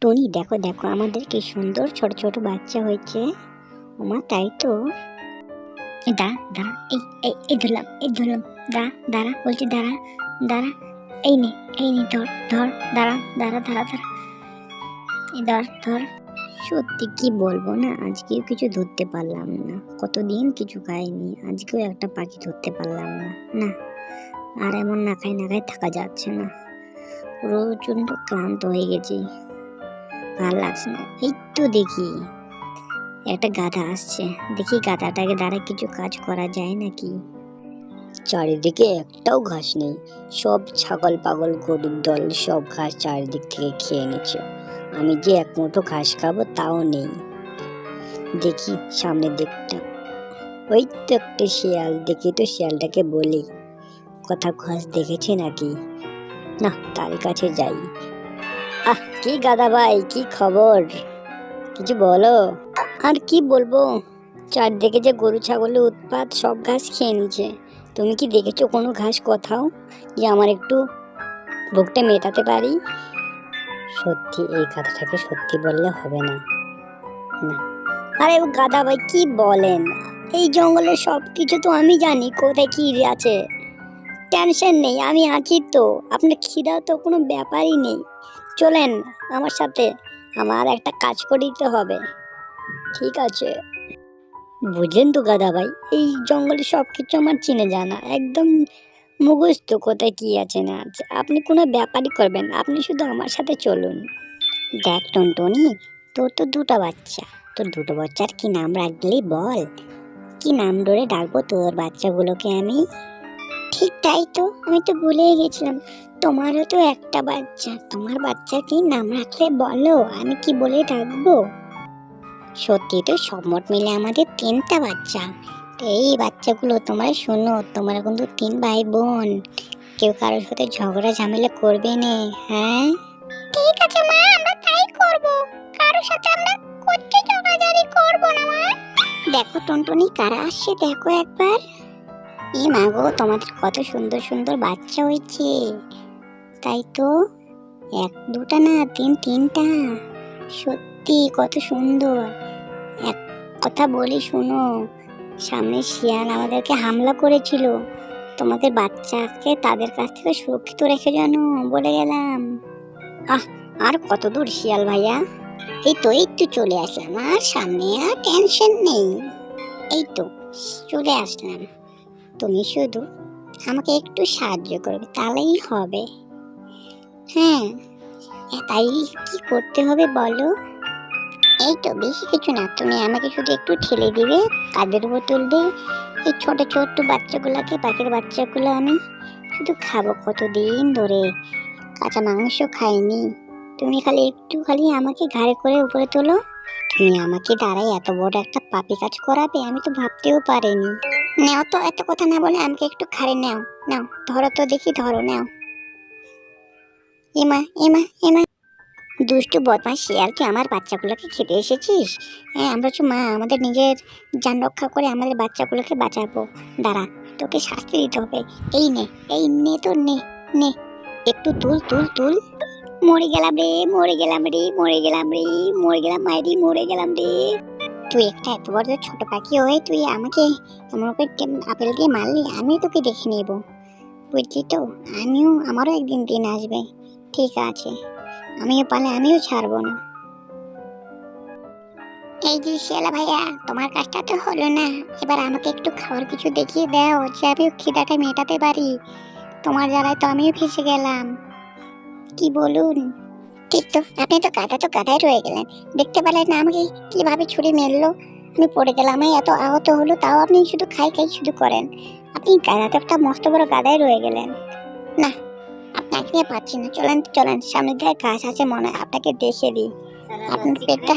Tony, দেখো দেখো আমাদের কি সুন্দর ছোট ছোট বাচ্চা হয়েছে। ওমা, তাই তো। দাঁড়া দাঁড়া, এই ধরলাম, দাঁড়া দাঁড়া বলছি, দাঁড়া দাঁড়া। এই নে, ধর ধর, দাঁড়া দাঁড়া দাঁড়া দাঁড়া, এই ধর ধর। সত্যি কি বলবো না, আজকেও কিছু ধরতে পারলাম না। কতদিন কিছু খাইনি, আজকেও একটা পাখি ধরতে পারলাম না। না, আর এমন না খাই থাকা যাচ্ছে না। প্রচন্ড ক্লান্ত হয়ে গেছি, ভালো লাগছে না। এই তো দেখি একটা গাধা আসছে, দেখি গাধাটাকে দ্বারা কিছু কাজ করা যায় নাকি। চারিদিকে একটাও ঘাস নেই, সব ছাগল পাগল গরুর দল সব ঘাস চারিদিক থেকে খেয়ে নিচ্ছে। আমি যে এক মুঠো ঘাস খাবো তাও নেই। দেখি সামনের দিকটা, ওই তো একটা শিয়াল, দেখি তো শিয়ালটাকে বলি কথা ঘাস দেখেছে নাকি। না, তার কাছে যাই। কি গাদা ভাই, কি খবর, কিছু বলো। আর কি বলবো, চারদিকে যে গরু ছাগলের উৎপাত, সব ঘাস খেয়ে নিচ্ছে। তুমি কি দেখেছো কোনো ঘাস কোথাও, যে আমার একটু ভোগটা মেটাতে পারি? সত্যি এই কথাটাকে সত্যি বললে হবে না। না, আরে ও গাধা ভাই, কি বলেন? এই জঙ্গলের সব কিছু তো আমি জানি, কোথায় কি আছে। টেনশন নেই, আমি আছি তো। আপনার খিদা তো কোনো ব্যাপারই নেই। চলেন আমার সাথে, আমার একটা কাজ করে দিতে হবে। ঠিক আছে। বুঝলেন তো গাদা ভাই, এই জঙ্গলে সব কিছু আমার চিনে জানা, একদম মুখস্থ কোথায় কি আছে না আছে। আপনি কোনো ব্যাপারই করবেন, আপনি শুধু আমার সাথে চলুন। দেখ টুনটুনি, তোর তো দুটো বাচ্চা, তোর দুটো বাচ্চার কি নাম রাখলি বল? কি নাম ধরে ডাকবো তোর বাচ্চাগুলোকে আমি? ঠিক তাই তো, আমি তো ভুলেই গেছিলাম, তোমারও তো একটা বাচ্চা। তোমার বাচ্চা কি নাম রাখলে বলো, আমি কি বলে ডাকবো? সত্যি তো, সব মোট মিলে আমাদের 3টা বাচ্চা। তো এই বাচ্চাগুলো তোমরা শোনো, তোমরা কিন্তু 3 ভাই বোন, কেউ কারোর সাথে ঝগড়া ঝামেলা করবে না, হ্যাঁ? ঠিক আছে মা, আমরা তাই করব। কারোর সাথে আমরা কোচ্চে ঝগড়াঝাড়ি করব না মা। দেখো টুনটুনি, কারা আসছে দেখো একবার। এই মা গো, তোমাদের কত সুন্দর সুন্দর বাচ্চা হয়েছে। তাই তো, 1-2টা না, 3-3টা। সত্যি কত সুন্দর। এক কথা বলি শোনো, সামনে শিয়াল আমাদেরকে হামলা করেছিল। তোমাদের বাচ্চাকে তাদের কাছ থেকে সুরক্ষিত রেখে জানো, বলে গেলাম। আর কত দূর শিয়াল ভাইয়া? এই তো চলে আসলাম, আর সামনে আর টেনশন নেই। এই তো চলে আসলাম, তুমি শুধু আমাকে একটু সাহায্য করবে, তাহলেই হবে। হ্যাঁ, তাই কি করতে হবে বলো? এই তো বেশি কিছু না, তুমি আমাকে শুধু একটু ঠেলে দিবে, কাঁধের উপর তুলবে। এই ছোট ছোট বাচ্চাগুলোকে, পাখির বাচ্চাগুলো আমি শুধু খাবো। কতদিন ধরে কাঁচা মাংস খাইনি। তুমি খালি আমাকে ঘাড়ে করে উপরে তোলো। তুমি আমাকে দ্বারাই এত বড় একটা পাপি কাজ করাবে, আমি তো ভাবতেও পারিনি। নাও তো, এত কথা না বলে আমাকে একটু ঘাড়ে নাও। নাও, ধরো তো দেখি, ধরো, নাও। এমা এমা এমা, দুষ্টু বদমাস শিয়াল, তুই আমার বাচ্চাগুলোকে খেতে এসেছিস? হ্যাঁ, আমরা তো মা, আমাদের নিজের জান রক্ষা করে আমাদের বাচ্চাগুলোকে বাঁচাবো। দাঁড়া, তোকে শাস্তি দিতে হবে। এই নে তো, নে নে, একটু তুল তুল তুল। মরে গেলাম রে, মায়েরি, মরে গেলাম রে। তুই একটা এত বড় ছোট পাখি হয়ে তুই আমাকে এমন করে আপেল দিয়ে মারলি, আমিও তোকে দেখে নেব, বুঝলি তো? আমারও একদিন দিন আসবে। ঠিক আছে, আমিও পালে আমিও ছাড়বো না। এই যে শিয়ালা ভাইয়া, তোমার কাজটা তো হলো না, এবার আমাকে একটু খাওয়ার কিছু দেখিয়ে দাও, যে আমি খিদাটা মেটাতে পারি। তোমার জ্বালায় তো আমিও ফেসে গেলাম, কি বলুন? ঠিক তো, আপনি তো গাধাই রয়ে গেলেন। দেখতে পেলেন না আমাকে কিভাবে ছুরি মেরলো? আমি পড়ে গেলাম, আমি এত আহত হলো, তাও আপনি শুধু খাই শুধু করেন। আপনি গাধাটা একটা মস্ত বড় গাধাই রয়ে গেলেন। না, আপনাকে নিয়ে পাচ্ছি না। চলেন চলেন, সামনে দিয়ে ঘাস আছে মনে হয়, আপনাকে দেখে দিই। আপনার পেটটা